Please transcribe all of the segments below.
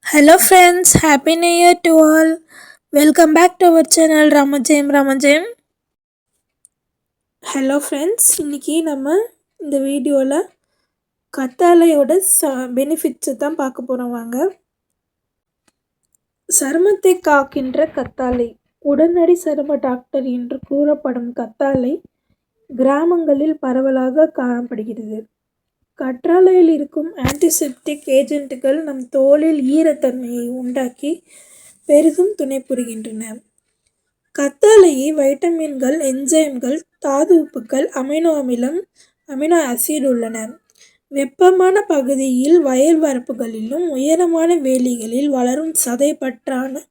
Hello friends, Happy New Year to all. Welcome back to our channel Ramajayam. Hello friends, இன்றைக்கி நம்ம இந்த வீடியோவில் கத்தாழையோட பெனிஃபிட்ஸை தான் பார்க்க போகிறோம். வாங்க. சருமத்தை காக்கின்ற கத்தாழை. உடனடி சரும டாக்டர் என்று கூறப்படும் கத்தாழை கிராமங்களில் பரவலாக காணப்படுகிறது. கற்றாழையில் இருக்கும் ஆன்டிசெப்டிக் ஏஜென்ட்டுகள் நம் தோலில் ஈரத்தன்மையை உண்டாக்கி பெரிதும் துணை புரிகின்றன. கத்தாழையை வைட்டமின்கள், என்சைம்கள், தாது உப்புக்கள், அமினோ ஆசிட் உள்ளன. வெப்பமான பகுதியில், வயல் வரப்புகளிலும் உயரமான வேலிகளில் வளரும் சதைப்பற்றான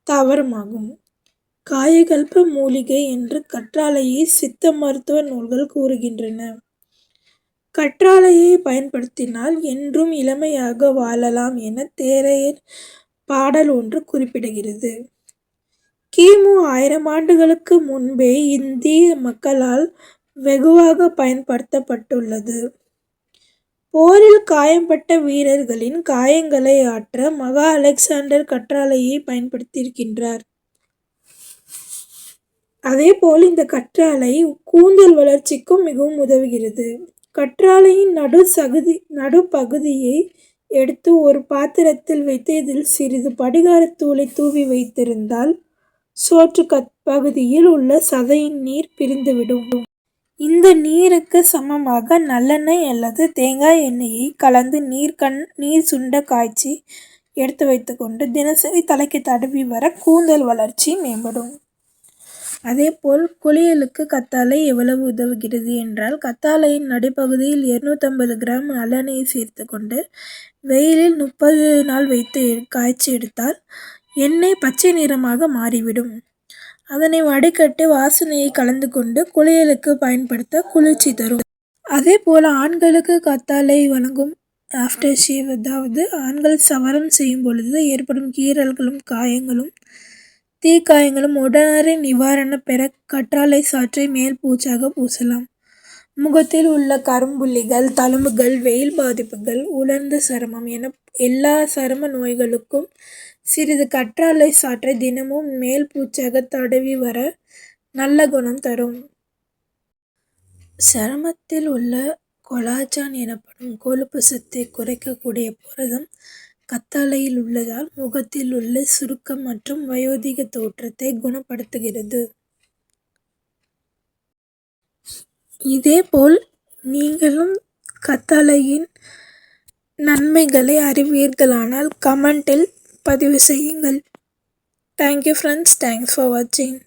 தாவரமாகும். காயகல்ப மூலிகை என்று கற்றாழையை சித்த மருத்துவ நூல்கள் கூறுகின்றன. கற்றாழையை பயன்படுத்தினால் என்றும் இளமையாக வாழலாம் என தேரையர் பாடல் ஒன்று குறிப்பிடுகிறது. கிமு 1000 ஆண்டுகளுக்கு முன்பே இந்திய மக்களால் வெகுவாக பயன்படுத்தப்பட்டுள்ளது. போரில் காயம்பட்ட வீரர்களின் காயங்களை ஆற்ற மகா அலெக்சாண்டர் கற்றாழையை பயன்படுத்தியிருக்கின்றார். அதேபோல் இந்த கற்றாழை கூந்தல் வளர்ச்சிக்கும் மிகவும் உதவுகிறது. கற்றாழையின் நடுப்பகுதியை எடுத்து ஒரு பாத்திரத்தில் வைத்து இதில் சிறிது படிகாரத்தூளை தூவி வைத்திருந்தால் சோற்று பகுதியில் உள்ள சதையின் நீர் பிரிந்துவிடும். இந்த நீருக்கு சமமாக நல்லெண்ணெய் அல்லது தேங்காய் எண்ணெயை கலந்து நீர் சுண்ட காய்ச்சி எடுத்து வைத்துக்கொண்டு தினசரி தலைக்கு தடவி வர கூந்தல் வளர்ச்சி மேம்படும். அதேபோல் குளியலுக்கு கத்தாழை எவ்வளவு உதவுகிறது என்றால், கத்தாழையின் நடுப்பகுதியில் 250 கிராம் நல்லெண்ணெயை சேர்த்து கொண்டு வெயிலில் 30 நாள் வைத்து காய்ச்சி எடுத்தால் எண்ணெய் பச்சை நிறமாக மாறிவிடும். அதனை வடிகட்டி வாசனையை கலந்து கொண்டு குளியலுக்கு பயன்படுத்த குளிர்ச்சி தரும். அதேபோல் ஆண்களுக்கு கத்தாழை வழங்கும் ஆஃப்டர் ஷேவ், அதாவது ஆண்கள் சவரம் செய்யும் பொழுது ஏற்படும் கீறல்களும் காயங்களும் தீக்காயங்களும் உடனடி நிவாரணம் பெற கற்றாழை சாற்றை மேல் பூச்சாக பூசலாம். முகத்தில் உள்ள கரும்புள்ளிகள், தழும்புகள், வெயில் பாதிப்புகள், உலர்ந்த சருமம் என எல்லா சரும நோய்களுக்கும் சிறிது கற்றாழை சாற்றை தினமும் மேல் பூச்சாக தடவி வர நல்ல குணம் தரும். சருமத்தில் உள்ள கொலாஜன் எனப்படும் கொழுப்பு சத்தை குறைக்கக்கூடிய புரதம் கத்தாழையில் உள்ளதால் முகத்தில் உள்ள சுருக்கம் மற்றும் வயோதிக தோற்றத்தை குணப்படுத்துகிறது. இதேபோல் நீங்களும் கத்தாழையின் நன்மைகளை அறிவீர்களானால் கமெண்டில் பதிவு செய்யுங்கள். தேங்க்யூ ஃப்ரெண்ட்ஸ், தேங்க்ஸ் ஃபார் வாட்சிங்.